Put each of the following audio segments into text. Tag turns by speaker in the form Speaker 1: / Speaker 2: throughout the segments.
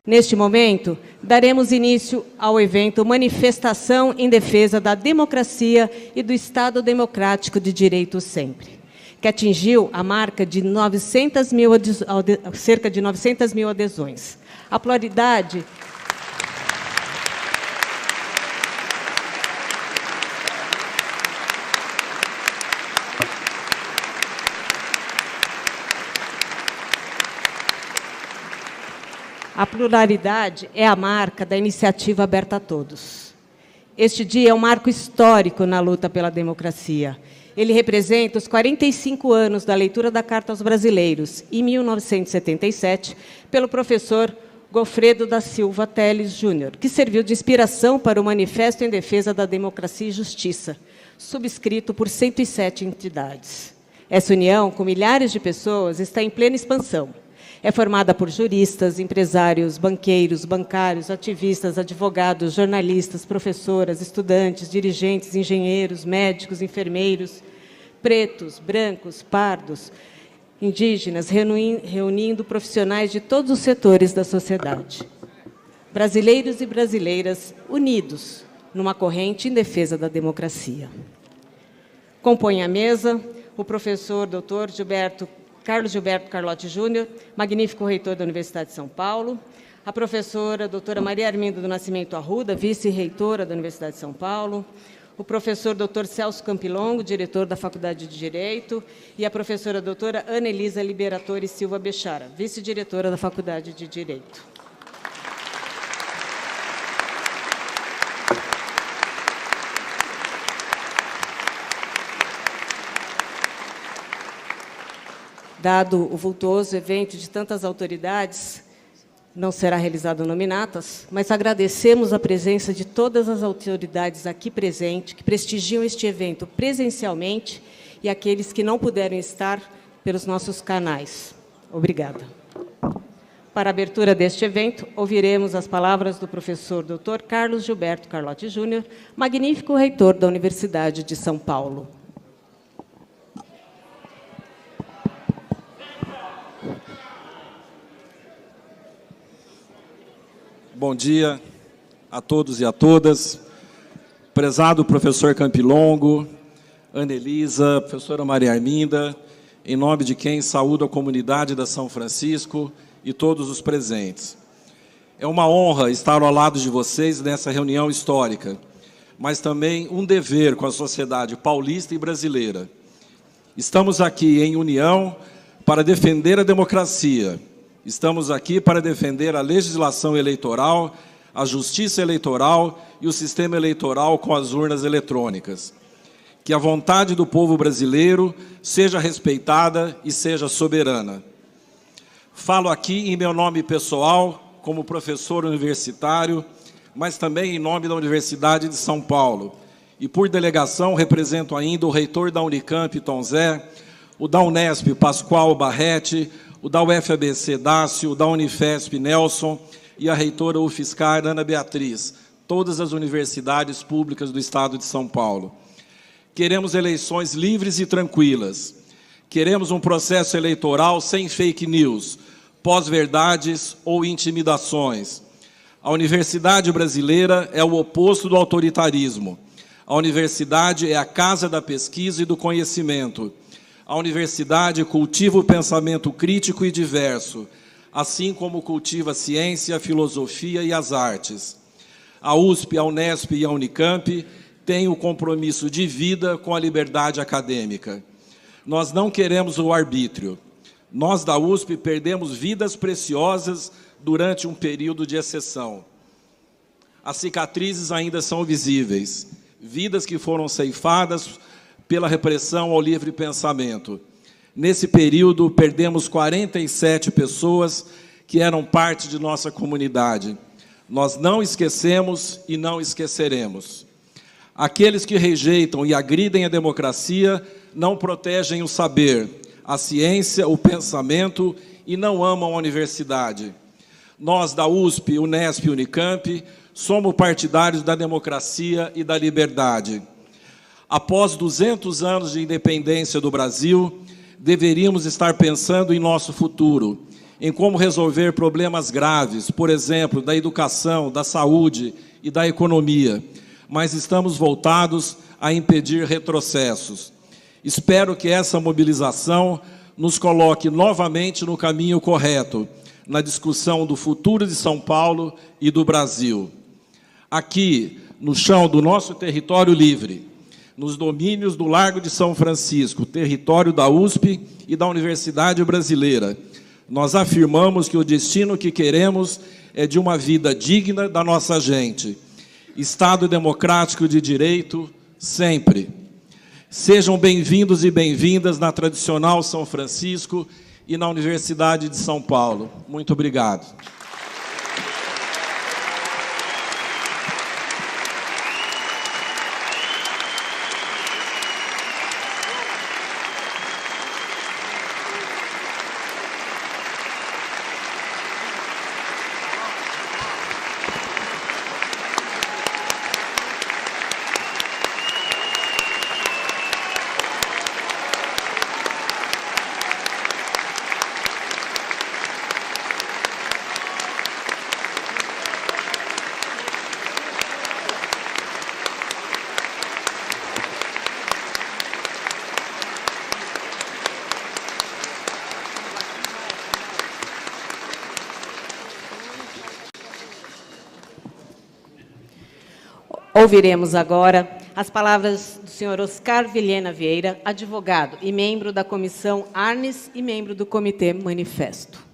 Speaker 1: Neste momento, daremos início ao evento Manifestação em Defesa da Democracia e do Estado Democrático de Direito Sempre, que atingiu a marca de cerca de 900 mil adesões. A pluralidade é a marca da iniciativa aberta a todos. Este dia é um marco histórico na luta pela democracia. Ele representa os 45 anos da leitura da Carta aos Brasileiros, em 1977, pelo professor Goffredo da Silva Teles Júnior, que serviu de inspiração para o Manifesto em Defesa da Democracia e Justiça, subscrito por 107 entidades. Essa união, com milhares de pessoas, está em plena expansão. É formada por juristas, empresários, banqueiros, bancários, ativistas, advogados, jornalistas, professoras, estudantes, dirigentes, engenheiros, médicos, enfermeiros, pretos, brancos, pardos, indígenas, reunindo profissionais de todos os setores da sociedade. Brasileiros e brasileiras unidos numa corrente em defesa da democracia. Compõe a mesa o professor Dr. Carlos Gilberto Carlotti Júnior, magnífico reitor da Universidade de São Paulo, a professora doutora Maria Arminda do Nascimento Arruda, vice-reitora da Universidade de São Paulo, o professor Dr. Celso Campilongo, diretor da Faculdade de Direito, e a professora doutora Ana Elisa Liberatore Silva Bechara, vice-diretora da Faculdade de Direito. Dado o vultuoso evento de tantas autoridades, não será realizado nominatas, mas agradecemos a presença de todas as autoridades aqui presentes, que prestigiam este evento presencialmente, e aqueles que não puderam estar pelos nossos canais. Obrigada. Para a abertura deste evento, ouviremos as palavras do professor Dr. Carlos Gilberto Carlotti Júnior, magnífico reitor da Universidade de São Paulo.
Speaker 2: Bom dia a todos e a todas. Prezado professor Campilongo, Ana Elisa, professora Maria Arminda, em nome de quem saúdo a comunidade da São Francisco e todos os presentes. É uma honra estar ao lado de vocês nessa reunião histórica, mas também um dever com a sociedade paulista e brasileira. Estamos aqui em união para defender a democracia. Estamos aqui para defender a legislação eleitoral, a justiça eleitoral e o sistema eleitoral com as urnas eletrônicas. Que a vontade do povo brasileiro seja respeitada e seja soberana. Falo aqui em meu nome pessoal, como professor universitário, mas também em nome da Universidade de São Paulo. E, por delegação, represento ainda o reitor da Unicamp, Tom Zé, o da Unesp, Pascoal Barretti, o da UFABC, Dácio, o da Unifesp, Nelson, e a reitora UFSCar, Ana Beatriz, todas as universidades públicas do Estado de São Paulo. Queremos eleições livres e tranquilas. Queremos um processo eleitoral sem fake news, pós-verdades ou intimidações. A universidade brasileira é o oposto do autoritarismo. A universidade é a casa da pesquisa e do conhecimento. A universidade cultiva o pensamento crítico e diverso, assim como cultiva a ciência, a filosofia e as artes. A USP, a Unesp e a Unicamp têm o compromisso de vida com a liberdade acadêmica. Nós não queremos o arbítrio. Nós, da USP, perdemos vidas preciosas durante um período de exceção. As cicatrizes ainda são visíveis, vidas que foram ceifadas pela repressão ao livre pensamento. Nesse período, perdemos 47 pessoas que eram parte de nossa comunidade. Nós não esquecemos e não esqueceremos. Aqueles que rejeitam e agridem a democracia não protegem o saber, a ciência, o pensamento e não amam a universidade. Nós, da USP, Unesp e Unicamp, somos partidários da democracia e da liberdade. Após 200 anos de independência do Brasil, deveríamos estar pensando em nosso futuro em como resolver problemas graves, por exemplo, da educação, da saúde e da economia, mas estamos voltados a impedir retrocessos. Espero que essa mobilização nos coloque novamente no caminho correto, na discussão do futuro de São Paulo e do Brasil. Aqui, no chão do nosso território livre, nos domínios do Largo de São Francisco, território da USP e da Universidade Brasileira, nós afirmamos que o destino que queremos é de uma vida digna da nossa gente. Estado democrático de direito, sempre. Sejam bem-vindos e bem-vindas na tradicional São Francisco e na Universidade de São Paulo. Muito obrigado.
Speaker 1: Ouviremos agora as palavras do senhor Oscar Vilhena Vieira, advogado e membro da Comissão Arnes e membro do Comitê Manifesto.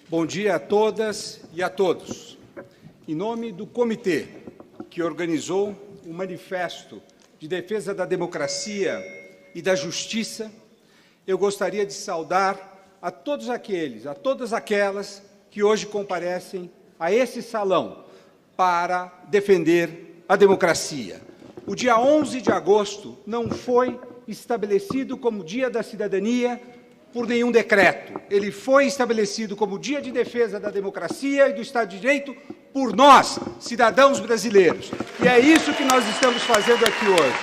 Speaker 3: Bom dia a todas e a todos. Em nome do comitê que organizou o Manifesto de Defesa da Democracia e da Justiça, eu gostaria de saudar a todos aqueles, a todas aquelas que hoje comparecem a esse salão para defender a democracia. O dia 11 de agosto não foi estabelecido como Dia da Cidadania por nenhum decreto. Ele foi estabelecido como Dia de Defesa da Democracia e do Estado de Direito por nós, cidadãos brasileiros. E é isso que nós estamos fazendo aqui hoje.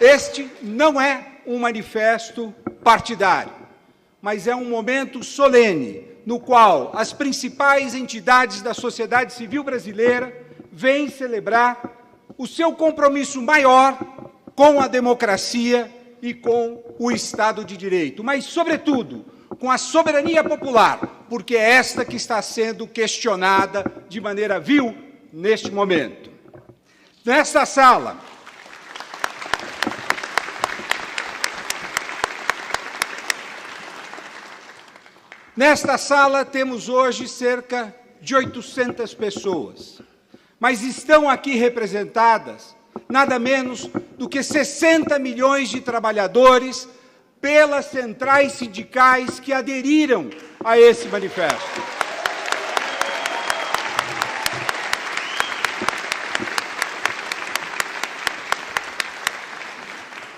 Speaker 3: Este não é um manifesto partidário, mas é um momento solene no qual as principais entidades da sociedade civil brasileira vêm celebrar o seu compromisso maior com a democracia e com o Estado de Direito, mas, sobretudo, com a soberania popular, porque é esta que está sendo questionada de maneira vil neste momento. Nesta sala, temos hoje cerca de 800 pessoas. Mas estão aqui representadas nada menos do que 60 milhões de trabalhadores pelas centrais sindicais que aderiram a esse manifesto.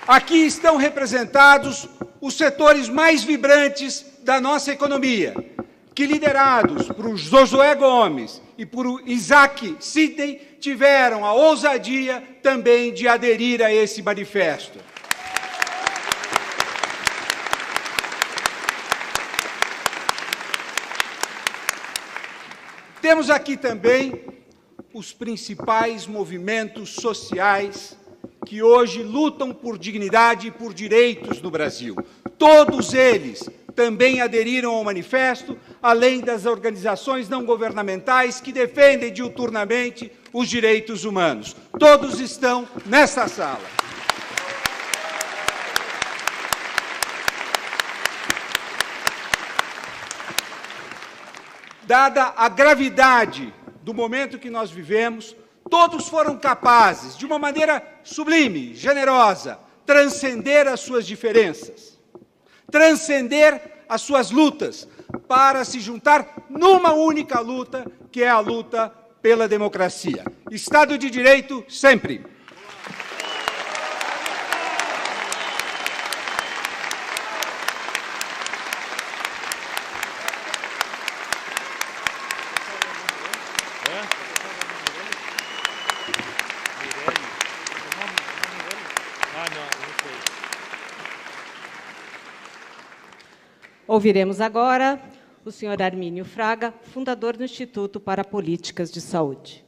Speaker 3: Aqui estão representados os setores mais vibrantes da nossa economia, que, liderados por Josué Gomes e por Isaac Sidney, tiveram a ousadia também de aderir a esse manifesto. Temos aqui também os principais movimentos sociais que hoje lutam por dignidade e por direitos no Brasil. Todos eles também aderiram ao manifesto, além das organizações não governamentais que defendem diuturnamente os direitos humanos. Todos estão nesta sala. Dada a gravidade do momento que nós vivemos, todos foram capazes, de uma maneira sublime, generosa, transcender as suas diferenças, transcender as suas lutas, para se juntar numa única luta, que é a luta pela democracia. Estado de Direito, sempre.
Speaker 1: Ouviremos agora o senhor Armínio Fraga, fundador do Instituto para Políticas de Saúde.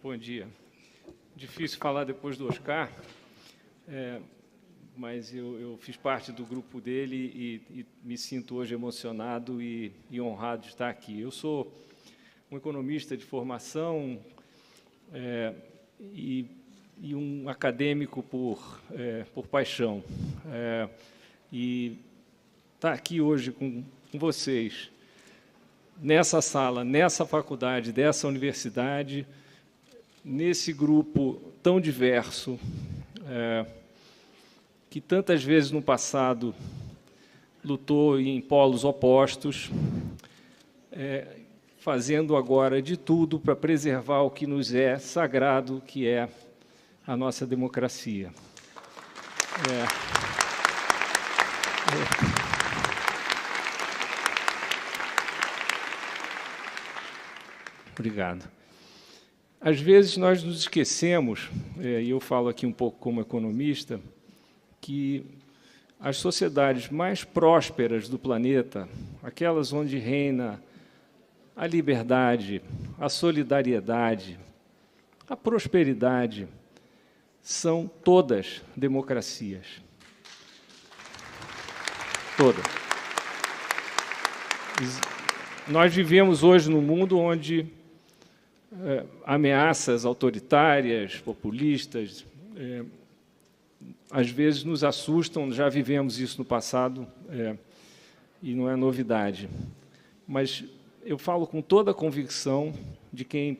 Speaker 4: Bom dia. Difícil falar depois do Oscar, mas eu fiz parte do grupo dele e me sinto hoje emocionado e honrado de estar aqui. Eu sou um economista de formação e um acadêmico por paixão. E estar aqui hoje com vocês, nessa sala, nessa faculdade, dessa universidade, nesse grupo tão diverso, que tantas vezes no passado lutou em polos opostos, fazendo agora de tudo para preservar o que nos é sagrado, que é a nossa democracia. Obrigado. Às vezes nós nos esquecemos, e eu falo aqui um pouco como economista, que as sociedades mais prósperas do planeta, aquelas onde reina a liberdade, a solidariedade, a prosperidade, são todas democracias. Todas. Nós vivemos hoje num mundo onde ameaças autoritárias, populistas, às vezes nos assustam, já vivemos isso no passado, e não é novidade. Mas eu falo com toda a convicção de quem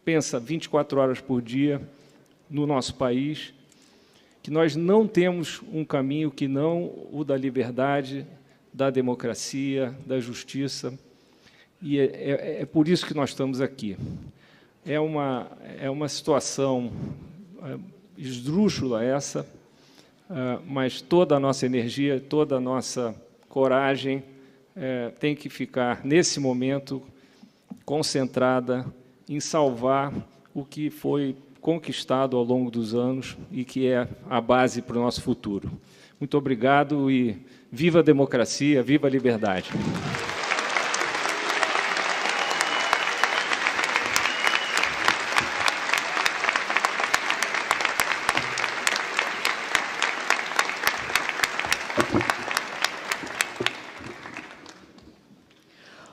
Speaker 4: pensa 24 horas por dia no nosso país, que nós não temos um caminho que não o da liberdade, da democracia, da justiça. E é por isso que nós estamos aqui. É uma situação esdrúxula essa, mas toda a nossa energia, toda a nossa coragem tem que ficar, nesse momento, concentrada em salvar o que foi conquistado ao longo dos anos e que é a base para o nosso futuro. Muito obrigado e viva a democracia, viva a liberdade.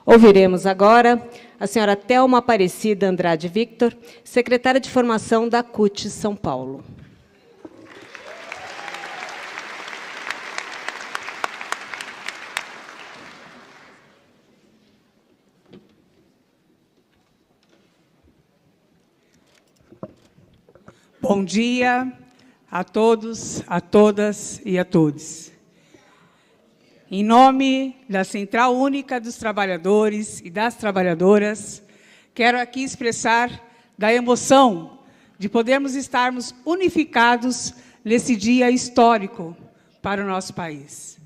Speaker 1: Ouviremos agora a senhora Thelma Aparecida Andrade Victor, secretária de Formação da CUT São Paulo.
Speaker 5: Bom dia a todos, a todas e a todos. Em nome da Central Única dos Trabalhadores e das Trabalhadoras, quero aqui expressar da emoção de podermos estarmos unificados nesse dia histórico para o nosso país.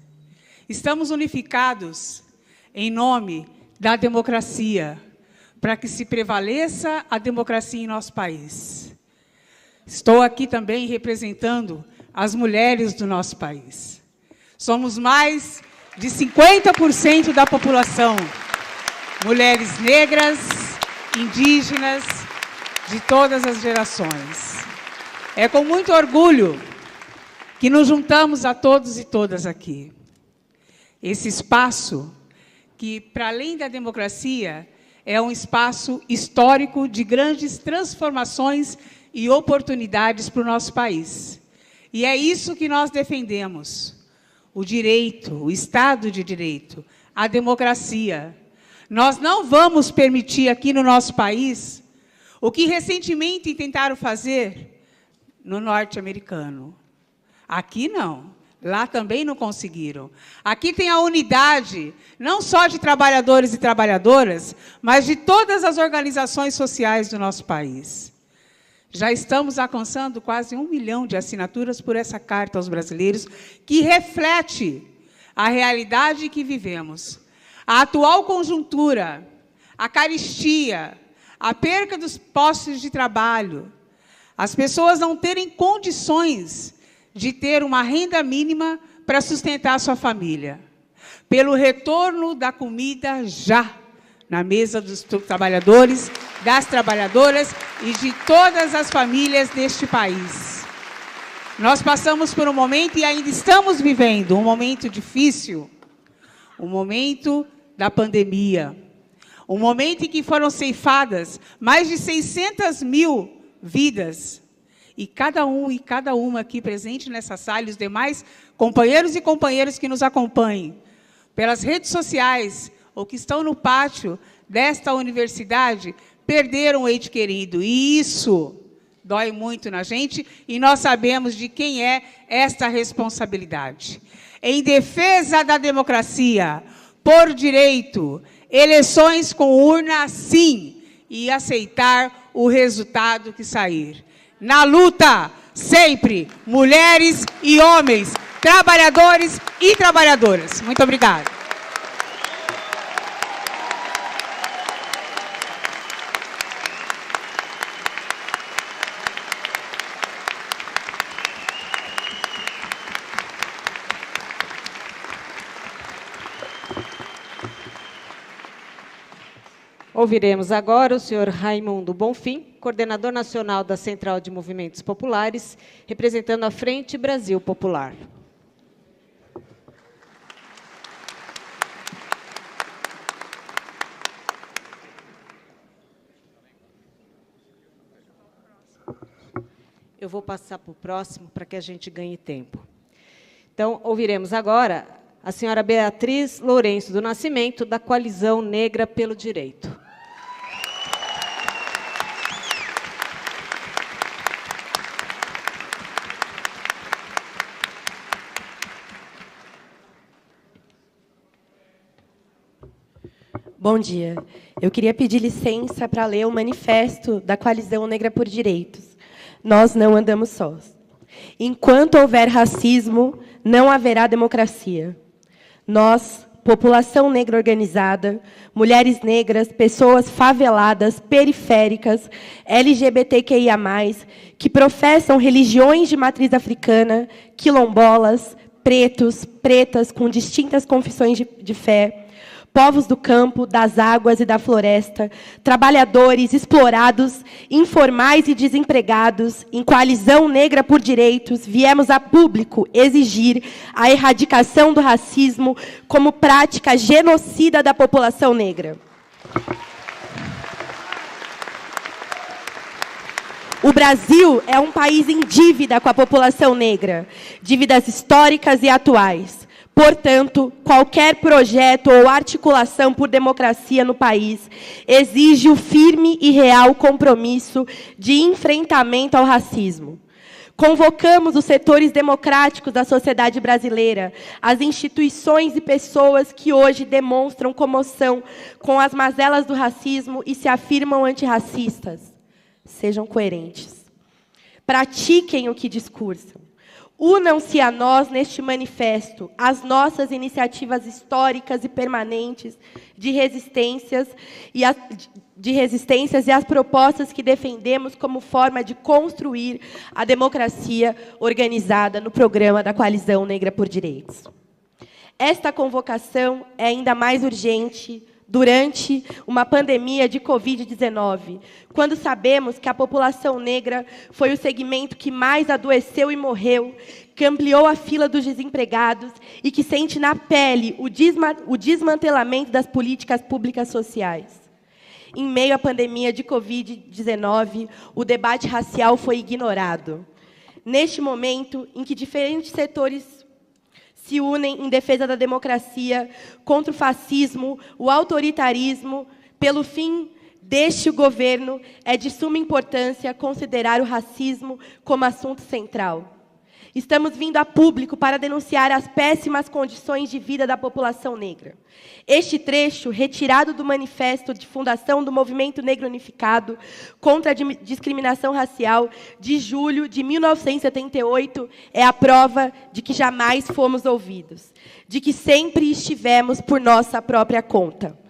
Speaker 5: Estamos unificados em nome da democracia, para que se prevaleça a democracia em nosso país. Estou aqui também representando as mulheres do nosso país. Somos mais de 50% da população, mulheres negras, indígenas, de todas as gerações. É com muito orgulho que nos juntamos a todos e todas aqui. Esse espaço, que, para além da democracia, é um espaço histórico de grandes transformações e oportunidades para o nosso país. E é isso que nós defendemos: o direito, o Estado de Direito, a democracia. Nós não vamos permitir aqui no nosso país o que recentemente tentaram fazer no norte-americano. Aqui não. Lá também não conseguiram. Aqui tem a unidade, não só de trabalhadores e trabalhadoras, mas de todas as organizações sociais do nosso país. Já estamos alcançando quase 1 milhão de assinaturas por essa Carta aos Brasileiros, que reflete a realidade que vivemos. A atual conjuntura, a carestia, a perca dos postos de trabalho, as pessoas não terem condições de ter uma renda mínima para sustentar a sua família, pelo retorno da comida já na mesa dos trabalhadores, das trabalhadoras e de todas as famílias deste país. Nós passamos por um momento e ainda estamos vivendo um momento difícil, um momento da pandemia, um momento em que foram ceifadas mais de 600 mil vidas. E cada um e cada uma aqui presente nessa sala, e os demais companheiros e companheiras que nos acompanhem pelas redes sociais ou que estão no pátio desta universidade, perderam o ente querido. E isso dói muito na gente, e nós sabemos de quem é esta responsabilidade. Em defesa da democracia, por direito, eleições com urna, sim, e aceitar o resultado que sair. Na luta, sempre, mulheres e homens, trabalhadores e trabalhadoras. Muito obrigada.
Speaker 1: Ouviremos agora o senhor Raimundo Bonfim, coordenador nacional da Central de Movimentos Populares, representando a Frente Brasil Popular. Eu vou passar para o próximo, para que a gente ganhe tempo. Então, ouviremos agora a senhora Beatriz Lourenço do Nascimento, da Coalizão Negra pelo Direito.
Speaker 6: Bom dia. Eu queria pedir licença para ler o manifesto da Coalizão Negra por Direitos. Nós não andamos sós. Enquanto houver racismo, não haverá democracia. Nós, população negra organizada, mulheres negras, pessoas faveladas, periféricas, LGBTQIA+, que professam religiões de matriz africana, quilombolas, pretos, pretas com distintas confissões de fé, povos do campo, das águas e da floresta, trabalhadores explorados, informais e desempregados, em Coalizão Negra por Direitos, viemos a público exigir a erradicação do racismo como prática genocida da população negra. O Brasil é um país em dívida com a população negra, dívidas históricas e atuais. Portanto, qualquer projeto ou articulação por democracia no país exige o firme e real compromisso de enfrentamento ao racismo. Convocamos os setores democráticos da sociedade brasileira, as instituições e pessoas que hoje demonstram comoção com as mazelas do racismo e se afirmam antirracistas. Sejam coerentes. Pratiquem o que discursam. Unam-se a nós neste manifesto, as nossas iniciativas históricas e permanentes de resistências e as propostas que defendemos como forma de construir a democracia organizada no programa da Coalizão Negra por Direitos. Esta convocação é ainda mais urgente durante uma pandemia de Covid-19, quando sabemos que a população negra foi o segmento que mais adoeceu e morreu, que ampliou a fila dos desempregados e que sente na pele o desmantelamento das políticas públicas sociais. em meio à pandemia de Covid-19, o debate racial foi ignorado. Neste momento em que diferentes setores se unem em defesa da democracia, contra o fascismo, o autoritarismo, pelo fim deste governo, é de suma importância considerar o racismo como assunto central. Estamos vindo a público para denunciar as péssimas condições de vida da população negra. Este trecho, retirado do manifesto de fundação do Movimento Negro Unificado contra a Discriminação Racial, de julho de 1978, é a prova de que jamais fomos ouvidos, de que sempre estivemos por nossa própria conta.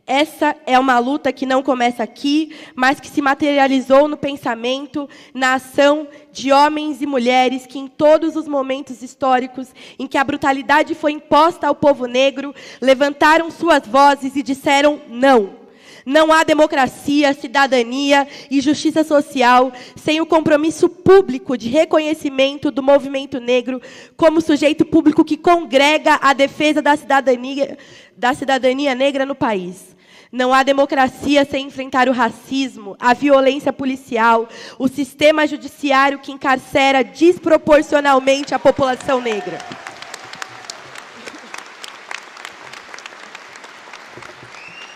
Speaker 6: Essa é uma luta que não começa aqui, mas que se materializou no pensamento, na ação de homens e mulheres que, em todos os momentos históricos em que a brutalidade foi imposta ao povo negro, levantaram suas vozes e disseram não. Não há democracia, cidadania e justiça social sem o compromisso público de reconhecimento do movimento negro como sujeito público que congrega a defesa da cidadania negra no país. Não há democracia sem enfrentar o racismo, a violência policial, o sistema judiciário que encarcera desproporcionalmente a população negra.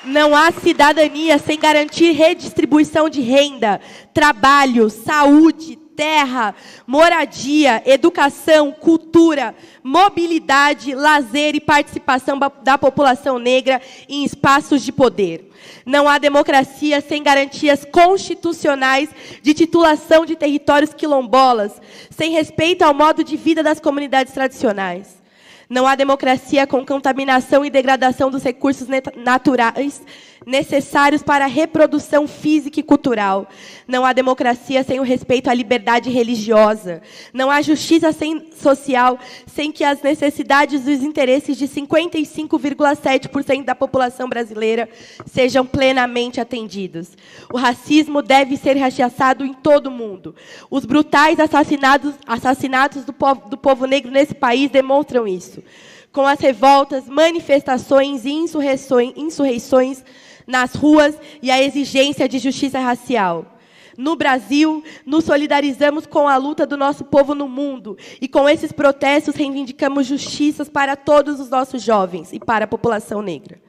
Speaker 6: Não há cidadania sem garantir redistribuição de renda, trabalho, saúde, terra, moradia, educação, cultura, mobilidade, lazer e participação da população negra em espaços de poder. Não há democracia sem garantias constitucionais de titulação de territórios quilombolas, sem respeito ao modo de vida das comunidades tradicionais. Não há democracia com contaminação e degradação dos recursos naturais necessários para a reprodução física e cultural. Não há democracia sem o respeito à liberdade religiosa. Não há justiça social sem que as necessidades e os interesses de 55,7% da população brasileira sejam plenamente atendidos. O racismo deve ser rechaçado em todo o mundo. Os brutais assassinatos do povo negro nesse país demonstram isso. Com as revoltas, manifestações e insurreições nas ruas e a exigência de justiça racial. No Brasil, nos solidarizamos com a luta do nosso povo no mundo e com esses protestos reivindicamos justiças para todos os nossos jovens e para a população negra.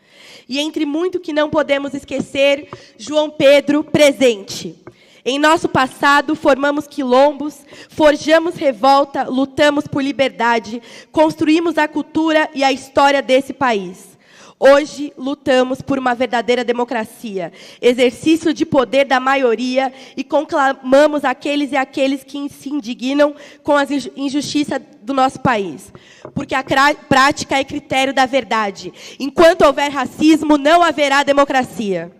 Speaker 6: E entre muito que não podemos esquecer, João Pedro presente. Em nosso passado, formamos quilombos, forjamos revolta, lutamos por liberdade, construímos a cultura e a história desse país. Hoje, lutamos por uma verdadeira democracia, exercício de poder da maioria e conclamamos aqueles e aqueles que se indignam com as injustiças do nosso país. Porque a prática é critério da verdade. Enquanto houver racismo, não haverá democracia.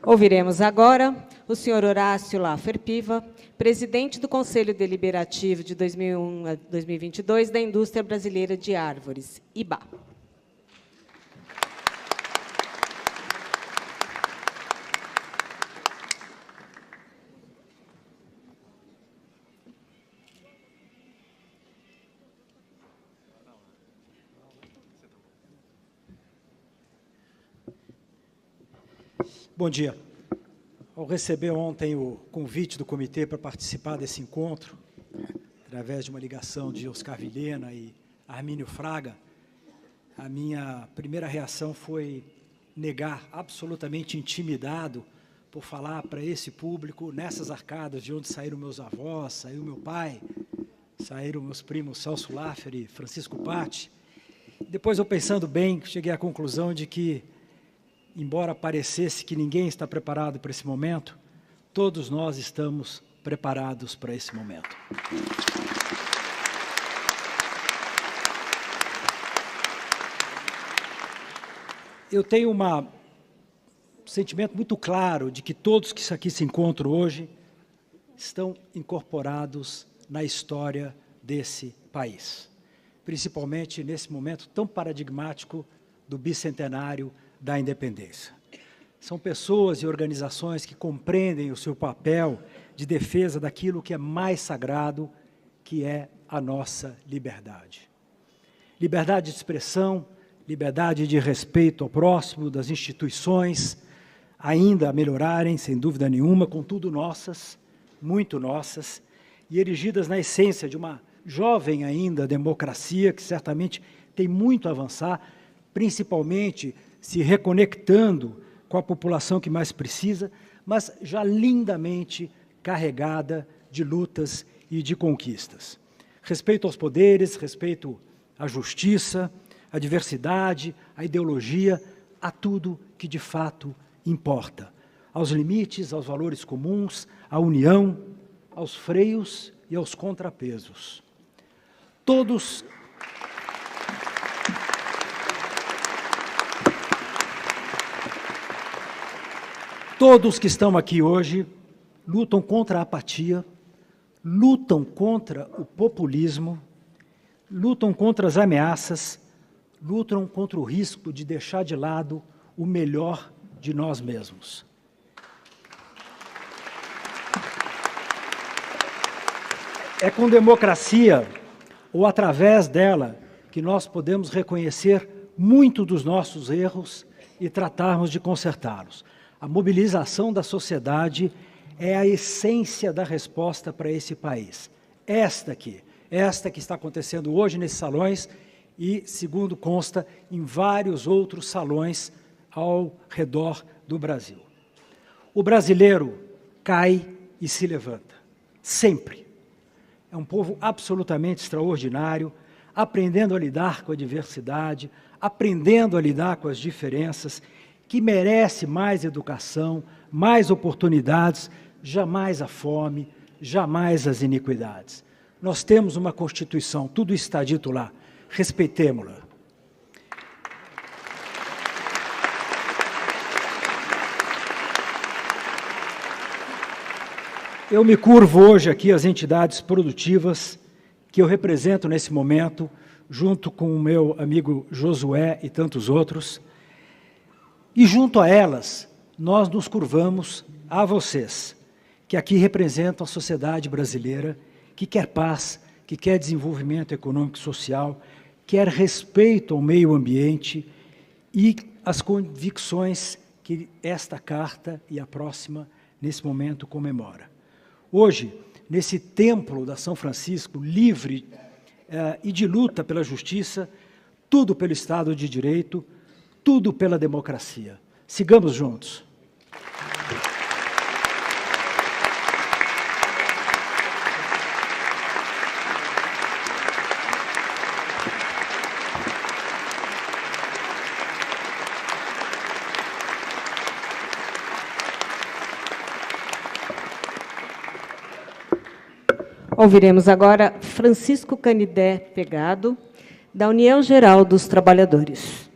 Speaker 1: Ouviremos agora o senhor Horácio Laffer Piva, presidente do Conselho Deliberativo de 2001 a 2022 da Indústria Brasileira de Árvores, IBA.
Speaker 7: Bom dia. Ao receber ontem o convite do comitê para participar desse encontro, através de uma ligação de Oscar Vilhena e Armínio Fraga, a minha primeira reação foi negar, absolutamente intimidado, por falar para esse público, nessas arcadas de onde saíram meus avós, saiu meu pai, saíram meus primos Celso Laffer e Francisco Patti. Depois, eu pensando bem, cheguei à conclusão de que, embora parecesse que ninguém está preparado para esse momento, todos nós estamos preparados para esse momento. Eu tenho uma sentimento muito claro de que todos que aqui se encontram hoje estão incorporados na história desse país, principalmente nesse momento tão paradigmático do bicentenário da independência. São pessoas e organizações que compreendem o seu papel de defesa daquilo que é mais sagrado, que é a nossa liberdade. Liberdade de expressão, liberdade de respeito ao próximo, das instituições, ainda a melhorarem, sem dúvida nenhuma, contudo nossas, muito nossas, e erigidas na essência de uma jovem ainda democracia, que certamente tem muito a avançar, principalmente se reconectando com a população que mais precisa, mas já lindamente carregada de lutas e de conquistas. Respeito aos poderes, respeito à justiça, à diversidade, à ideologia, a tudo que de fato importa, aos limites, aos valores comuns, à união, aos freios e aos contrapesos. Todos que estão aqui hoje lutam contra a apatia, lutam contra o populismo, lutam contra as ameaças, lutam contra o risco de deixar de lado o melhor de nós mesmos. É com democracia, ou através dela, que nós podemos reconhecer muito dos nossos erros e tratarmos de consertá-los. A mobilização da sociedade é a essência da resposta para esse país. Esta que está acontecendo hoje nesses salões e, segundo consta, em vários outros salões ao redor do Brasil. O brasileiro cai e se levanta, sempre. É um povo absolutamente extraordinário, aprendendo a lidar com a diversidade, aprendendo a lidar com as diferenças, que merece mais educação, mais oportunidades, jamais a fome, jamais as iniquidades. Nós temos uma Constituição, tudo está dito lá, respeitemo-la. Eu me curvo hoje aqui às entidades produtivas que eu represento nesse momento, junto com o meu amigo Josué e tantos outros, e junto a elas, nós nos curvamos a vocês, que aqui representam a sociedade brasileira, que quer paz, que quer desenvolvimento econômico e social, quer respeito ao meio ambiente e as convicções que esta carta e a próxima, nesse momento, comemora. Hoje, nesse templo da São Francisco, livre e de luta pela justiça, tudo pelo Estado de Direito, tudo pela democracia. Sigamos juntos.
Speaker 1: Ouviremos agora Francisco Canidé Pegado, da União Geral dos Trabalhadores.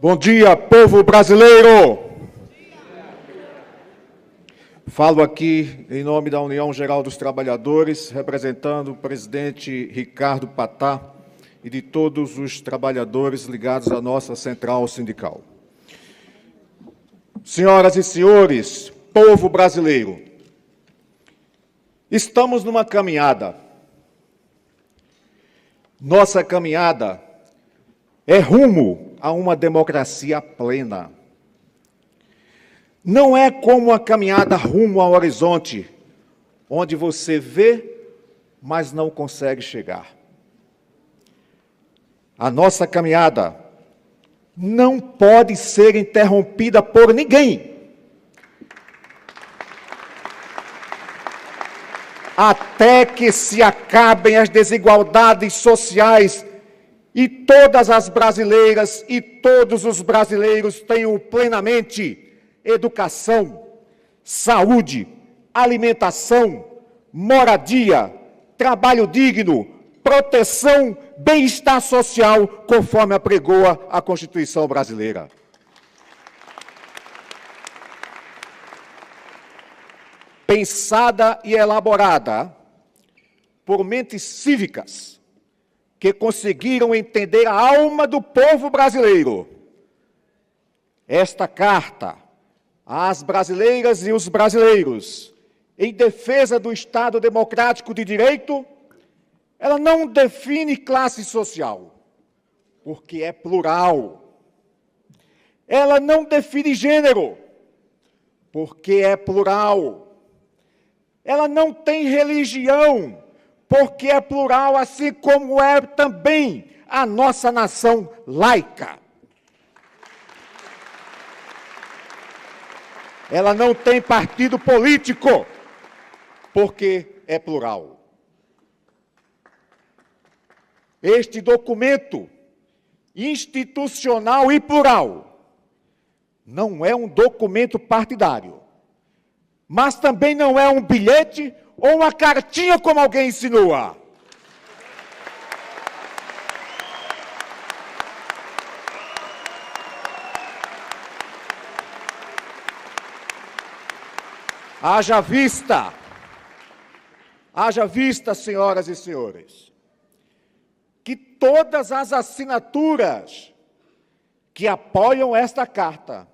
Speaker 8: Bom dia, povo brasileiro! Falo aqui em nome da União Geral dos Trabalhadores, representando o presidente Ricardo Patá e de todos os trabalhadores ligados à nossa central sindical. Senhoras e senhores, povo brasileiro, estamos numa caminhada. Nossa caminhada é rumo a uma democracia plena. Não é como a caminhada rumo ao horizonte, onde você vê, mas não consegue chegar. A nossa caminhada não pode ser interrompida por ninguém. Até que se acabem as desigualdades sociais e todas as brasileiras e todos os brasileiros tenham plenamente educação, saúde, alimentação, moradia, trabalho digno, proteção, bem-estar social, conforme apregoa a Constituição brasileira. Pensada e elaborada por mentes cívicas que conseguiram entender a alma do povo brasileiro, esta carta às brasileiras e os brasileiros em defesa do Estado democrático de direito, ela não define classe social, porque é plural. Ela não define gênero, porque é plural. Ela não tem religião, porque é plural, assim como é também a nossa nação laica. Ela não tem partido político, porque é plural. Este documento institucional e plural não é um documento partidário, mas também não é um bilhete ou uma cartinha, como alguém insinua. Haja vista, senhoras e senhores, que todas as assinaturas que apoiam esta carta,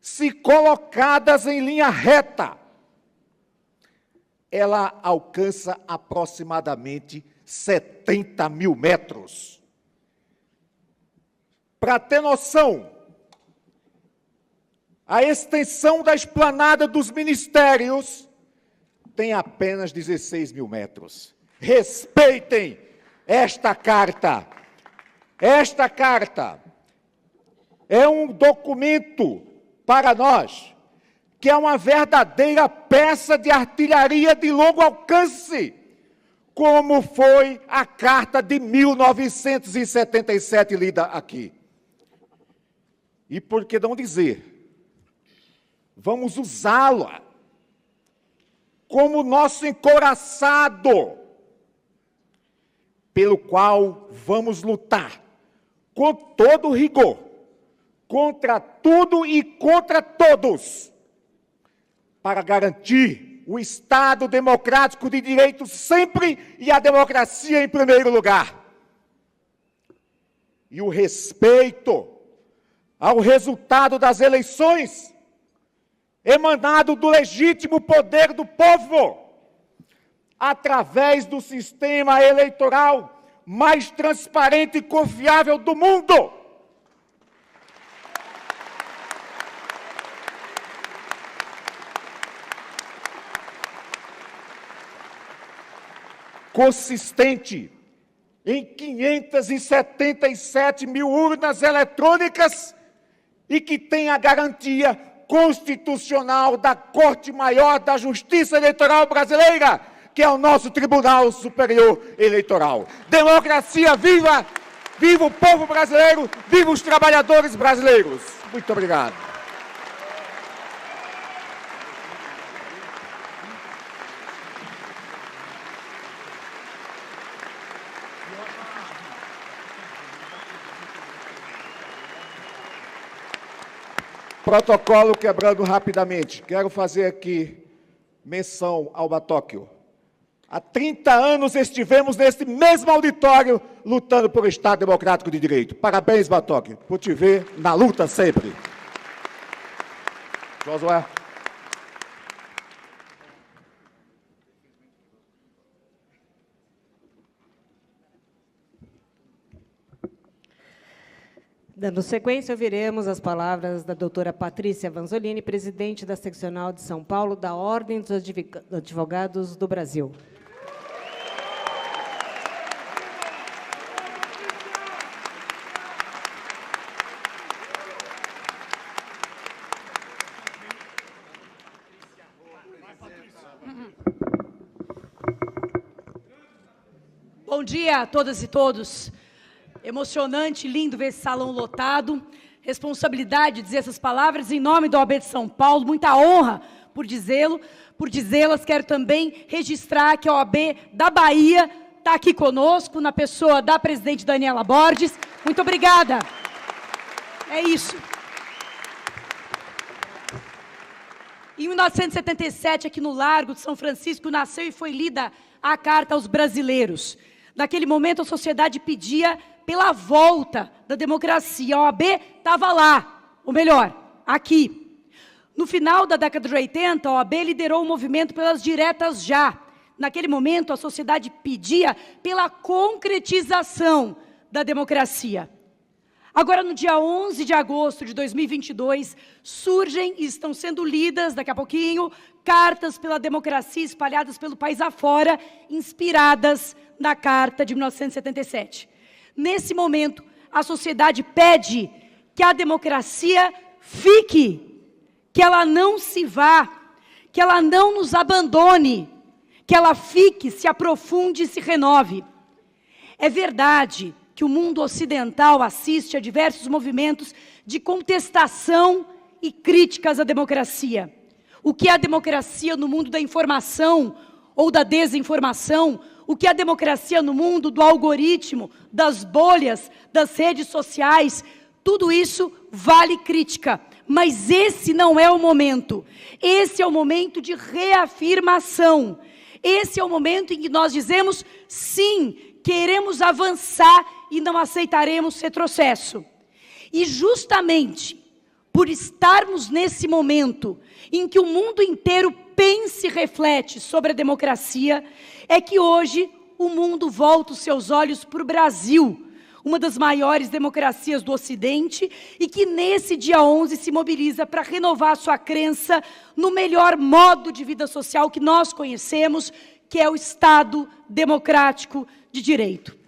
Speaker 8: se colocadas em linha reta, ela alcança aproximadamente 70 mil metros. Para ter noção, a extensão da esplanada dos ministérios tem apenas 16 mil metros. Respeitem esta carta. Esta carta é um documento para nós, que é uma verdadeira peça de artilharia de longo alcance, como foi a Carta de 1977 lida aqui. E por que não dizer? Vamos usá-la como nosso encouraçado, pelo qual vamos lutar com todo rigor, contra tudo e contra todos, para garantir o Estado democrático de direito sempre e a democracia em primeiro lugar. E o respeito ao resultado das eleições, emanado do legítimo poder do povo, através do sistema eleitoral mais transparente e confiável do mundo. Consistente em 577 mil urnas eletrônicas e que tem a garantia constitucional da Corte Maior da Justiça Eleitoral Brasileira, que é o nosso Tribunal Superior Eleitoral. Democracia viva! Viva o povo brasileiro! Viva os trabalhadores brasileiros! Muito obrigado. Protocolo quebrando rapidamente. Quero fazer aqui menção ao Batóquio. Há 30 anos estivemos nesse mesmo auditório lutando por Estado Democrático de Direito. Parabéns, Batóquio, por te ver na luta sempre. Josué.
Speaker 1: Dando sequência, ouviremos as palavras da doutora Patrícia Vanzolini, presidente da Seccional de São Paulo da Ordem dos Advogados do Brasil.
Speaker 9: Bom dia a todas e todos. Emocionante, lindo ver esse salão lotado. Responsabilidade de dizer essas palavras em nome da OAB de São Paulo. Muita honra por dizê-las. Quero também registrar que a OAB da Bahia está aqui conosco, na pessoa da presidente Daniela Borges. Muito obrigada. É isso. Em 1977, aqui no Largo de São Francisco, nasceu e foi lida a Carta aos Brasileiros. Naquele momento, a sociedade pedia pela volta da democracia. A OAB estava lá, ou melhor, aqui. No final da década de 80, a OAB liderou o movimento pelas diretas já. Naquele momento, a sociedade pedia pela concretização da democracia. Agora, no dia 11 de agosto de 2022, surgem e estão sendo lidas, daqui a pouquinho, cartas pela democracia espalhadas pelo país afora, inspiradas na Carta de 1977. Nesse momento, a sociedade pede que a democracia fique, que ela não se vá, que ela não nos abandone, que ela fique, se aprofunde e se renove. É verdade que o mundo ocidental assiste a diversos movimentos de contestação e críticas à democracia. O que é a democracia no mundo da informação ou da desinformação? O que é a democracia no mundo do algoritmo, das bolhas, das redes sociais? Tudo isso vale crítica, mas esse não é o momento. Esse é o momento de reafirmação. Esse é o momento em que nós dizemos, sim, queremos avançar e não aceitaremos retrocesso. E justamente por estarmos nesse momento em que o mundo inteiro pensa e reflete sobre a democracia, é que hoje o mundo volta os seus olhos para o Brasil, uma das maiores democracias do Ocidente, e que nesse dia 11 se mobiliza para renovar sua crença no melhor modo de vida social que nós conhecemos, que é o Estado democrático de direito.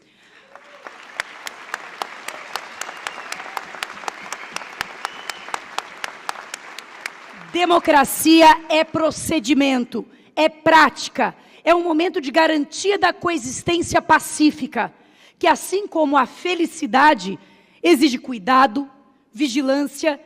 Speaker 9: Democracia é procedimento, é prática, é um momento de garantia da coexistência pacífica, que assim como a felicidade exige cuidado, vigilância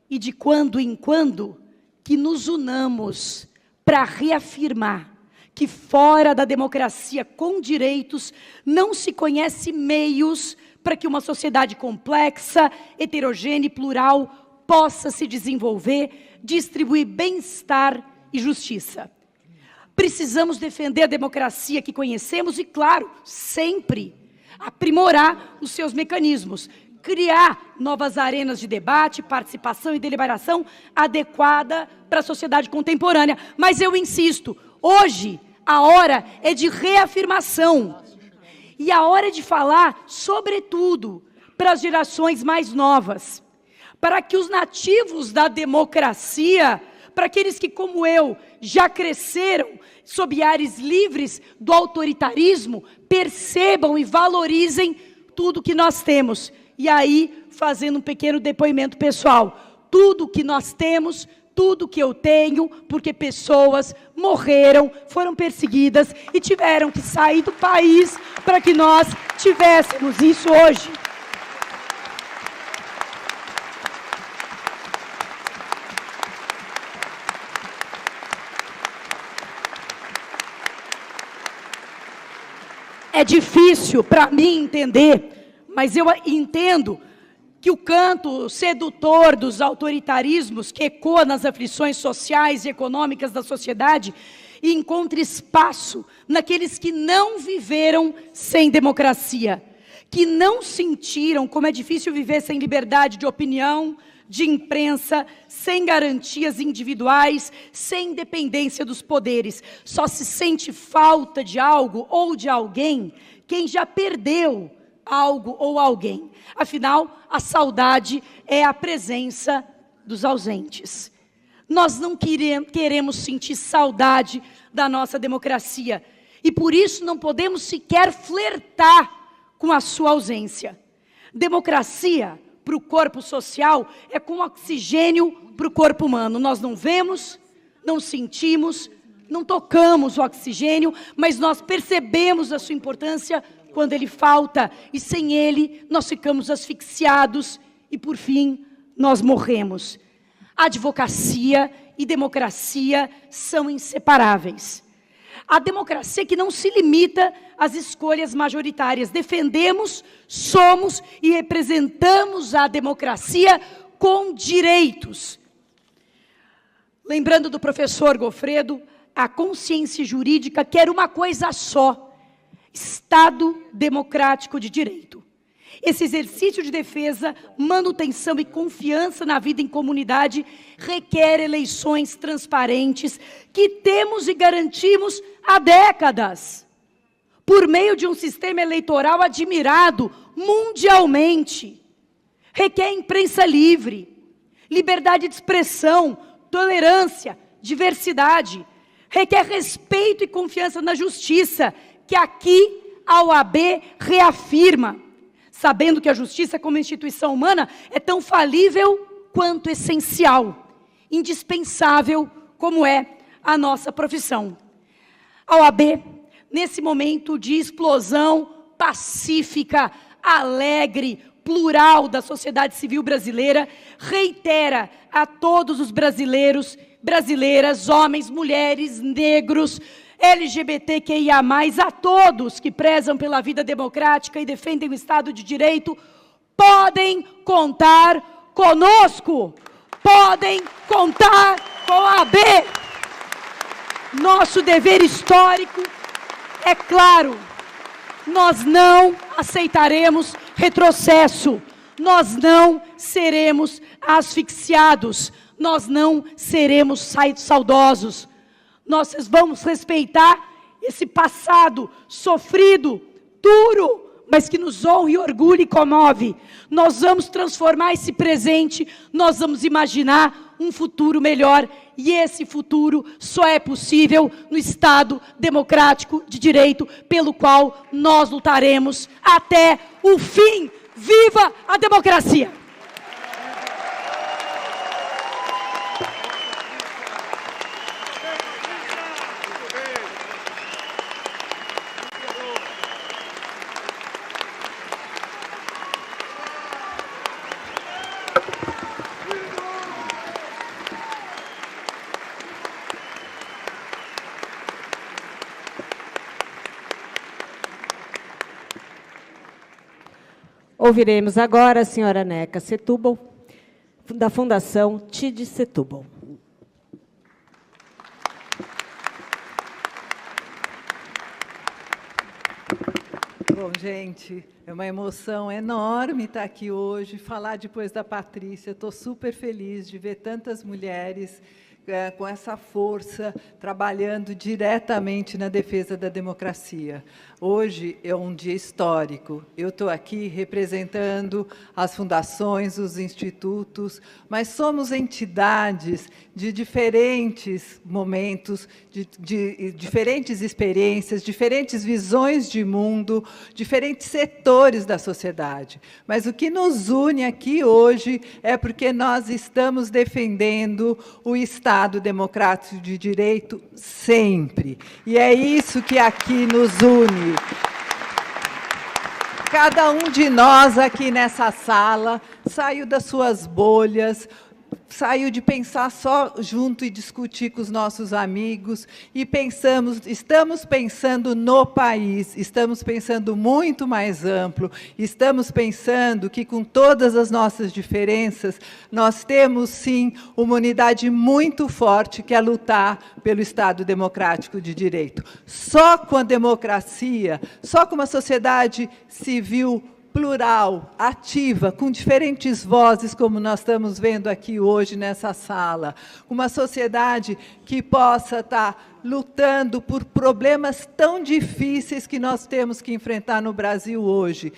Speaker 9: e de quando em quando que nos unamos para reafirmar que fora da democracia com direitos não se conhece meios para que uma sociedade complexa, heterogênea e plural possa se desenvolver, distribuir bem-estar e justiça. Precisamos defender a democracia que conhecemos e, claro, sempre aprimorar os seus mecanismos, criar novas arenas de debate, participação e deliberação adequada para a sociedade contemporânea. Mas eu insisto, hoje a hora é de reafirmação e a hora é de falar, sobretudo, para as gerações mais novas, para que os nativos da democracia, para aqueles que, como eu, já cresceram sob ares livres do autoritarismo, percebam e valorizem tudo que nós temos. E aí, fazendo um pequeno depoimento pessoal, tudo que nós temos, tudo que eu tenho, porque pessoas morreram, foram perseguidas e tiveram que sair do país para que nós tivéssemos isso hoje. É difícil para mim entender, mas eu entendo que o canto sedutor dos autoritarismos que ecoa nas aflições sociais e econômicas da sociedade e encontra espaço naqueles que não viveram sem democracia, que não sentiram como é difícil viver sem liberdade de opinião, de imprensa, sem garantias individuais, sem independência dos poderes. Só se sente falta de algo ou de alguém quem já perdeu algo ou alguém. Afinal, a saudade é a presença dos ausentes. Nós não queremos sentir saudade da nossa democracia e por isso não podemos sequer flertar com a sua ausência. Democracia para o corpo social é como oxigênio para o corpo humano. Nós não vemos, não sentimos, não tocamos o oxigênio, mas nós percebemos a sua importância quando ele falta, e sem ele nós ficamos asfixiados e, por fim, nós morremos. Advocacia e democracia são inseparáveis. A democracia que não se limita às escolhas majoritárias. Defendemos, somos e representamos a democracia com direitos. Lembrando do professor Goffredo, a consciência jurídica quer uma coisa só: Estado democrático de direito. Esse exercício de defesa, manutenção e confiança na vida em comunidade requer eleições transparentes que temos e garantimos há décadas, por meio de um sistema eleitoral admirado mundialmente. Requer imprensa livre, liberdade de expressão, tolerância, diversidade. Requer respeito e confiança na justiça, que aqui a OAB reafirma, sabendo que a justiça como instituição humana é tão falível quanto essencial, indispensável como é a nossa profissão. A OAB, nesse momento de explosão pacífica, alegre, plural da sociedade civil brasileira, reitera a todos os brasileiros, brasileiras, homens, mulheres, negros, LGBTQIA+, a todos que prezam pela vida democrática e defendem o Estado de Direito, podem contar conosco, podem contar com a AB. Nosso dever histórico é claro: nós não aceitaremos retrocesso, nós não seremos asfixiados, nós não seremos saudosos. Nós vamos respeitar esse passado sofrido, duro, mas que nos honra e orgulha e comove. Nós vamos transformar esse presente, nós vamos imaginar um futuro melhor, e esse futuro só é possível no Estado democrático de direito, pelo qual nós lutaremos até o fim. Viva a democracia!
Speaker 1: Ouviremos agora a senhora Neca Setúbal, da Fundação Tid Setúbal.
Speaker 10: Bom, gente, é uma emoção enorme estar aqui hoje, falar depois da Patrícia. Estou super feliz de ver tantas mulheres com essa força, trabalhando diretamente na defesa da democracia. Hoje é um dia histórico. Eu estou aqui representando as fundações, os institutos, mas somos entidades de diferentes momentos, de diferentes experiências, diferentes visões de mundo, diferentes setores da sociedade. Mas o que nos une aqui hoje é porque nós estamos defendendo o Estado democrático de direito sempre. E é isso que aqui nos une. Cada um de nós aqui nessa sala saiu das suas bolhas, saiu de pensar só junto e discutir com os nossos amigos, e estamos pensando no país, estamos pensando muito mais amplo, estamos pensando que, com todas as nossas diferenças, nós temos, sim, uma unidade muito forte, que é lutar pelo Estado democrático de direito. Só com a democracia, só com uma sociedade civil plural, ativa, com diferentes vozes, como nós estamos vendo aqui hoje nessa sala, uma sociedade que possa estar lutando por problemas tão difíceis que nós temos que enfrentar no Brasil hoje.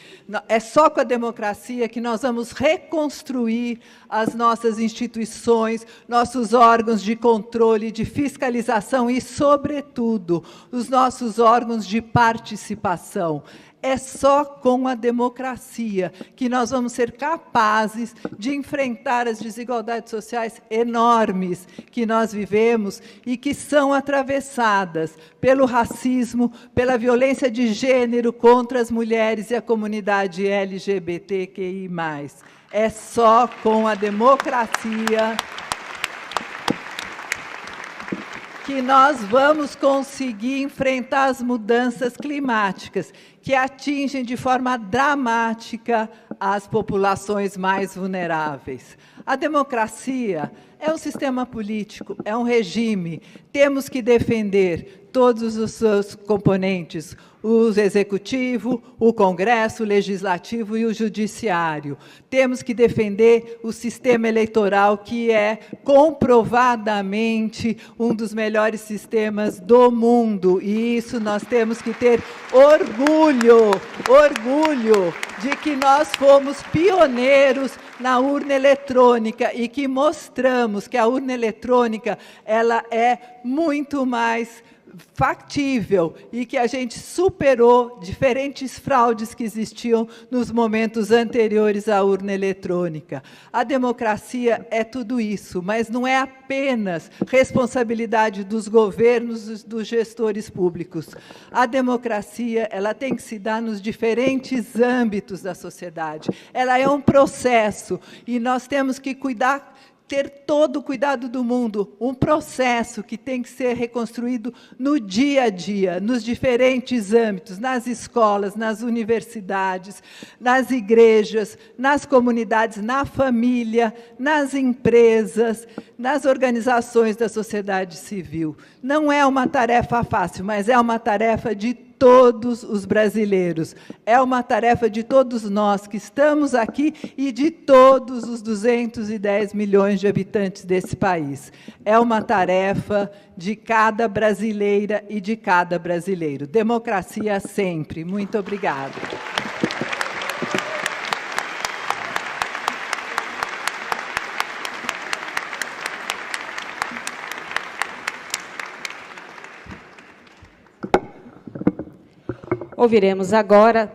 Speaker 10: É só com a democracia que nós vamos reconstruir as nossas instituições, nossos órgãos de controle, de fiscalização e, sobretudo, os nossos órgãos de participação. É só com a democracia que nós vamos ser capazes de enfrentar as desigualdades sociais enormes que nós vivemos e que são através atravessadas pelo racismo, pela violência de gênero contra as mulheres e a comunidade LGBTQI+. É só com a democracia que nós vamos conseguir enfrentar as mudanças climáticas que atingem de forma dramática as populações mais vulneráveis. A democracia é um sistema político, é um regime. Temos que defender todos os seus componentes, o executivo, o Congresso, o legislativo e o judiciário. Temos que defender o sistema eleitoral, que é comprovadamente um dos melhores sistemas do mundo. E isso nós temos que ter orgulho de que nós fomos pioneiros na urna eletrônica e que mostramos que a urna eletrônica ela é muito mais factível e que a gente superou diferentes fraudes que existiam nos momentos anteriores à urna eletrônica. A democracia é tudo isso, mas não é apenas responsabilidade dos governos, dos gestores públicos. A democracia ela tem que se dar nos diferentes âmbitos da sociedade. Ela é um processo e nós temos que ter todo o cuidado do mundo, um processo que tem que ser reconstruído no dia a dia, nos diferentes âmbitos, nas escolas, nas universidades, nas igrejas, nas comunidades, na família, nas empresas, nas organizações da sociedade civil. Não é uma tarefa fácil, mas é uma tarefa de todos os brasileiros. É uma tarefa de todos nós que estamos aqui e de todos os 210 milhões de habitantes desse país. É uma tarefa de cada brasileira e de cada brasileiro. Democracia sempre. Muito obrigada.
Speaker 1: Ouviremos agora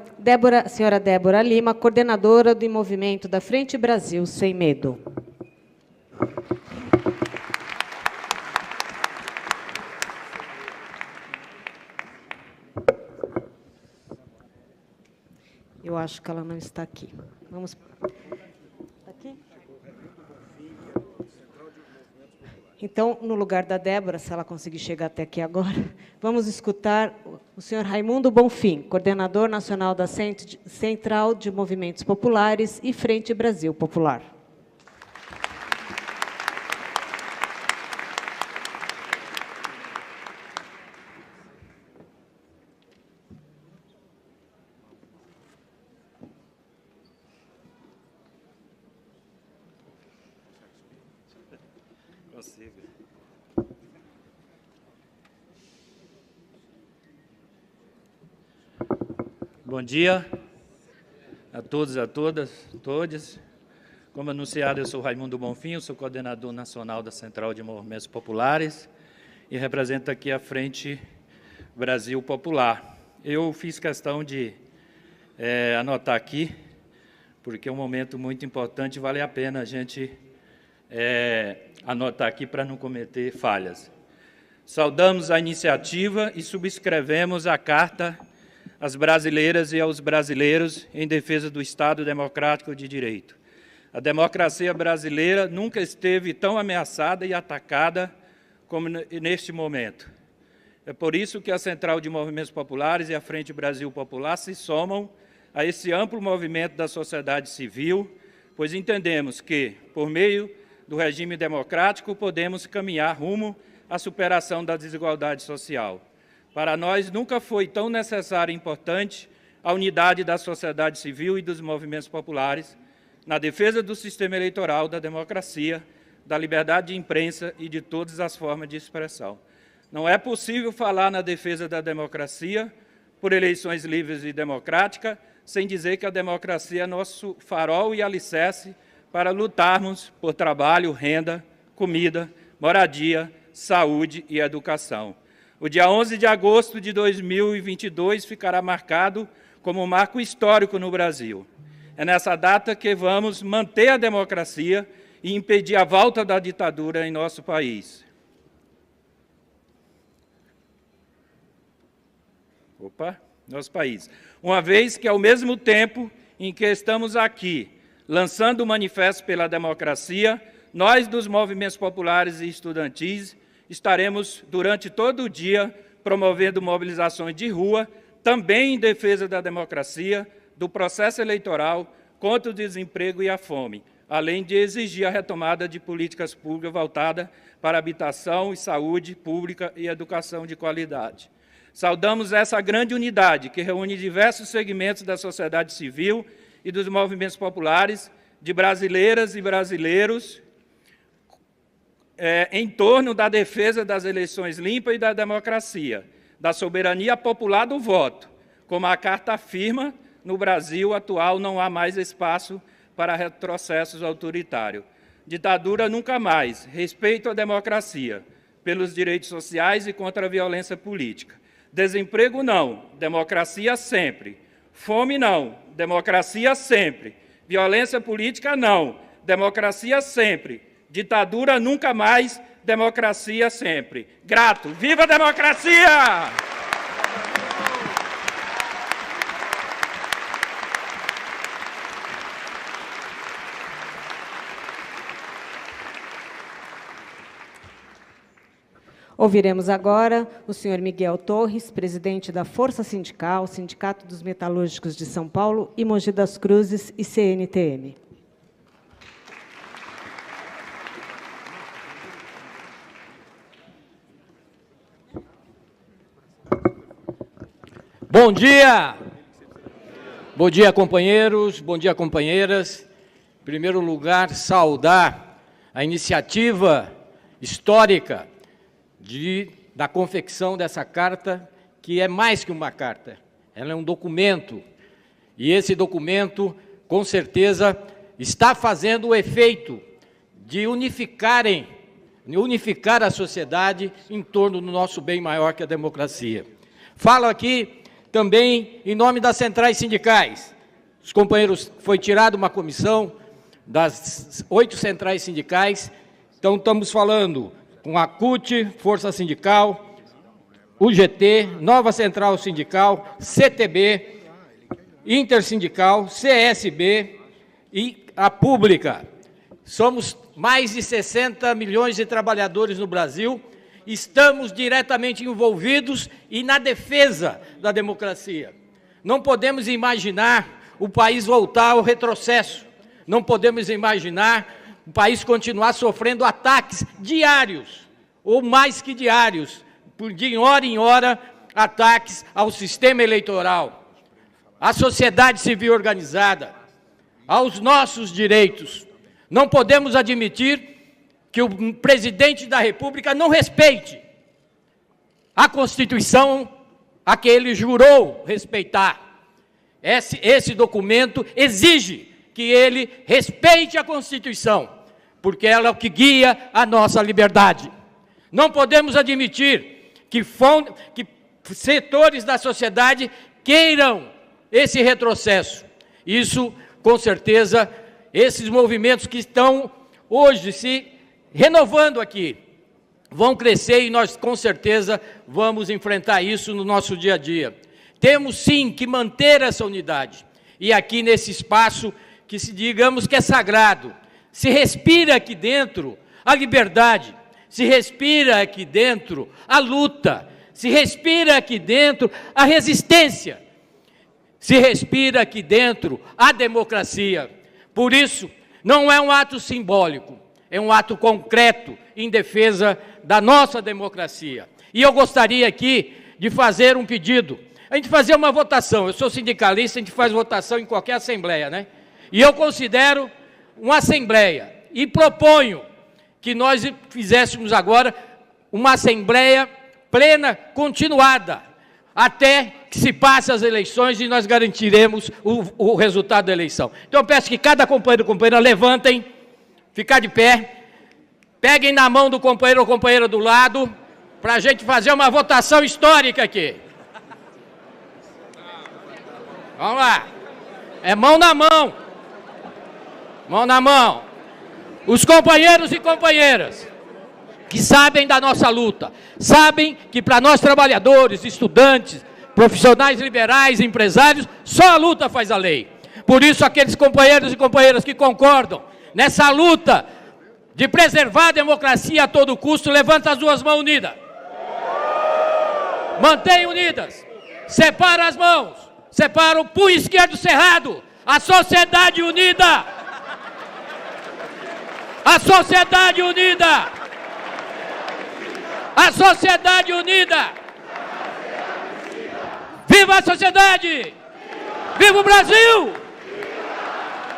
Speaker 1: a senhora Débora Lima, coordenadora do movimento da Frente Brasil Sem Medo. Eu acho que ela não está aqui. Vamos. Aqui? Então, no lugar da Débora, se ela conseguir chegar até aqui agora, vamos escutar o senhor Raimundo Bonfim, coordenador nacional da Central de Movimentos Populares e Frente Brasil Popular.
Speaker 11: Bom dia a todos e a todas. Como anunciado, eu sou Raimundo Bonfim, eu sou coordenador nacional da Central de Movimentos Populares e represento aqui a Frente Brasil Popular. Eu fiz questão de anotar aqui, porque é um momento muito importante, vale a pena a gente anotar aqui para não cometer falhas. Saudamos a iniciativa e subscrevemos a Carta às brasileiras e aos brasileiros em defesa do Estado Democrático de Direito. A democracia brasileira nunca esteve tão ameaçada e atacada como neste momento. É por isso que a Central de Movimentos Populares e a Frente Brasil Popular se somam a esse amplo movimento da sociedade civil, pois entendemos que, por meio do regime democrático, podemos caminhar rumo à superação da desigualdade social. Para nós, nunca foi tão necessária e importante a unidade da sociedade civil e dos movimentos populares na defesa do sistema eleitoral, da democracia, da liberdade de imprensa e de todas as formas de expressão. Não é possível falar na defesa da democracia por eleições livres e democráticas sem dizer que a democracia é nosso farol e alicerce para lutarmos por trabalho, renda, comida, moradia, saúde e educação. O dia 11 de agosto de 2022 ficará marcado como um marco histórico no Brasil. É nessa data que vamos manter a democracia e impedir a volta da ditadura em nosso país. nosso país. Uma vez que, ao mesmo tempo em que estamos aqui, lançando o Manifesto pela Democracia, nós, dos movimentos populares e estudantis, estaremos, durante todo o dia, promovendo mobilizações de rua, também em defesa da democracia, do processo eleitoral, contra o desemprego e a fome, além de exigir a retomada de políticas públicas voltadas para habitação e saúde pública e educação de qualidade. Saudamos essa grande unidade que reúne diversos segmentos da sociedade civil e dos movimentos populares, de brasileiras e brasileiros, em torno da defesa das eleições limpas e da democracia, da soberania popular do voto. Como a Carta afirma, no Brasil atual não há mais espaço para retrocessos autoritários. Ditadura nunca mais, respeito à democracia, pelos direitos sociais e contra a violência política. Desemprego não, democracia sempre. Fome não, democracia sempre. Violência política não, democracia sempre. Ditadura nunca mais, democracia sempre. Grato, viva a democracia!
Speaker 1: Ouviremos agora o senhor Miguel Torres, presidente da Força Sindical, Sindicato dos Metalúrgicos de São Paulo e Mogi das Cruzes e CNTM.
Speaker 12: Bom dia! Bom dia, companheiros, bom dia, companheiras. Em primeiro lugar, saudar a iniciativa histórica da confecção dessa carta, que é mais que uma carta, ela é um documento, e esse documento, com certeza, está fazendo o efeito de unificar a sociedade em torno do nosso bem maior, que é a democracia. Falo aqui também em nome das centrais sindicais. Os companheiros, foi tirada uma comissão das 8 centrais sindicais, então estamos falando com a CUT, Força Sindical, UGT, Nova Central Sindical, CTB, Intersindical, CSB e a Pública. Somos mais de 60 milhões de trabalhadores no Brasil, estamos diretamente envolvidos e na defesa da democracia. Não podemos imaginar o país voltar ao retrocesso, não podemos imaginar o país continuar sofrendo ataques diários, ou mais que diários, de hora em hora, ataques ao sistema eleitoral, à sociedade civil organizada, aos nossos direitos. Não podemos admitir que o presidente da República não respeite a Constituição a que ele jurou respeitar. Esse documento exige que ele respeite a Constituição, porque ela é o que guia a nossa liberdade. Não podemos admitir que setores da sociedade queiram esse retrocesso. Isso, com certeza, esses movimentos que estão hoje se renovando aqui, vão crescer e nós, com certeza, vamos enfrentar isso no nosso dia a dia. Temos, sim, que manter essa unidade. E aqui, nesse espaço, que digamos que é sagrado, se respira aqui dentro a liberdade, se respira aqui dentro a luta, se respira aqui dentro a resistência, se respira aqui dentro a democracia. Por isso, não é um ato simbólico, é um ato concreto em defesa da nossa democracia. E eu gostaria aqui de fazer um pedido, a gente fazer uma votação. Eu sou sindicalista, a gente faz votação em qualquer assembleia, né? E eu considero uma assembleia e proponho que nós fizéssemos agora uma assembleia plena, continuada, até que se passe as eleições e nós garantiremos o resultado da eleição. Então eu peço que cada companheiro e companheira levantem, ficar de pé, peguem na mão do companheiro ou companheira do lado, para a gente fazer uma votação histórica aqui. Vamos lá. É mão na mão. Mão na mão. Os companheiros e companheiras que sabem da nossa luta, sabem que para nós trabalhadores, estudantes, profissionais liberais, empresários, só a luta faz a lei. Por isso, aqueles companheiros e companheiras que concordam nessa luta de preservar a democracia a todo custo, levanta as duas mãos unidas. Mantenham unidas. Separa as mãos. Separa o punho esquerdo cerrado. A sociedade unida. A sociedade unida. A sociedade unida. Viva a sociedade! Viva o Brasil!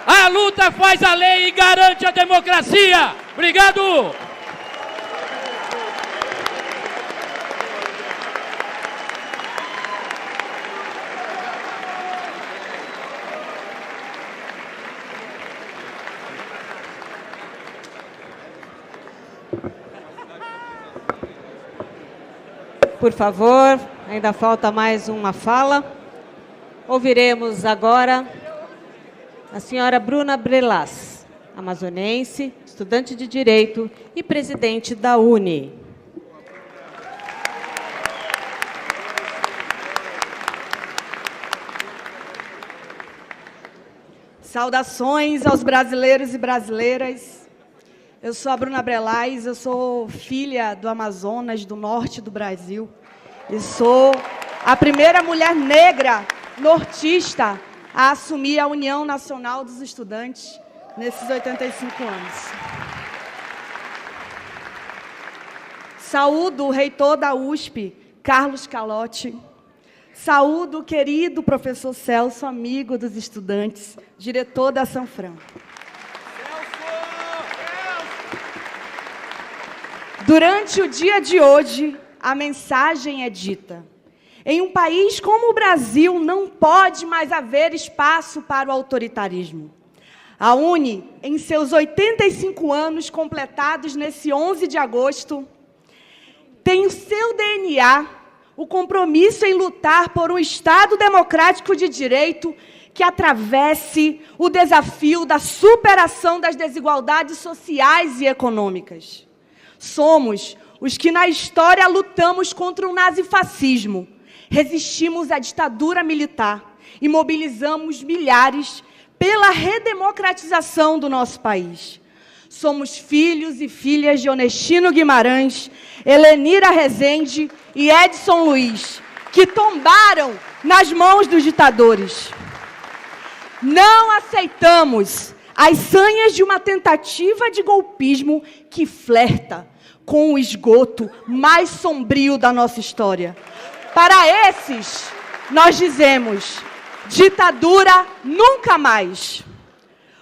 Speaker 12: A luta faz a lei e garante a democracia. Obrigado!
Speaker 1: Por favor, ainda falta mais uma fala. Ouviremos agora a senhora Bruna Brelas, amazonense, estudante de Direito e presidente da UNE.
Speaker 13: Saudações aos brasileiros e brasileiras. Eu sou a Bruna Brelas, eu sou filha do Amazonas, do norte do Brasil. E sou a primeira mulher negra nortista a assumir a União Nacional dos Estudantes nesses 85 anos. Saúdo o reitor da USP, Carlos Calotti. Saúdo o querido professor Celso, amigo dos estudantes, diretor da Sanfran. Durante o dia de hoje, a mensagem é dita. Em um país como o Brasil, não pode mais haver espaço para o autoritarismo. A UNE, em seus 85 anos completados nesse 11 de agosto, tem o seu DNA, o compromisso em lutar por um Estado democrático de direito que atravesse o desafio da superação das desigualdades sociais e econômicas. Somos os que na história lutamos contra o nazifascismo, resistimos à ditadura militar e mobilizamos milhares pela redemocratização do nosso país. Somos filhos e filhas de Onestino Guimarães, Helenira Rezende e Edson Luiz, que tombaram nas mãos dos ditadores. Não aceitamos as sanhas de uma tentativa de golpismo que flerta com o esgoto mais sombrio da nossa história. Para esses, nós dizemos, ditadura nunca mais.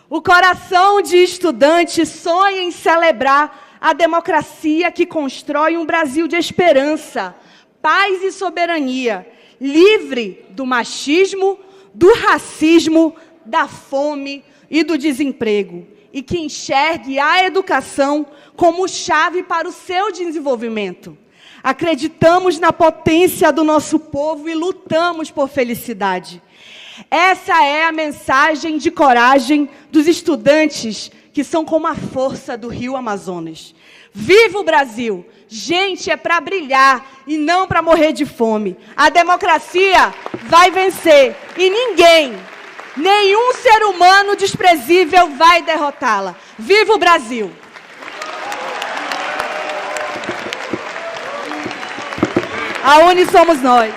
Speaker 13: O coração de estudante sonha em celebrar a democracia que constrói um Brasil de esperança, paz e soberania, livre do machismo, do racismo, da fome e do desemprego, e que enxergue a educação como chave para o seu desenvolvimento. Acreditamos na potência do nosso povo e lutamos por felicidade. Essa é a mensagem de coragem dos estudantes que são como a força do Rio Amazonas. Viva o Brasil! Gente, é para brilhar e não para morrer de fome. A democracia vai vencer e ninguém, nenhum ser humano desprezível vai derrotá-la. Viva o Brasil! A UNE somos nós.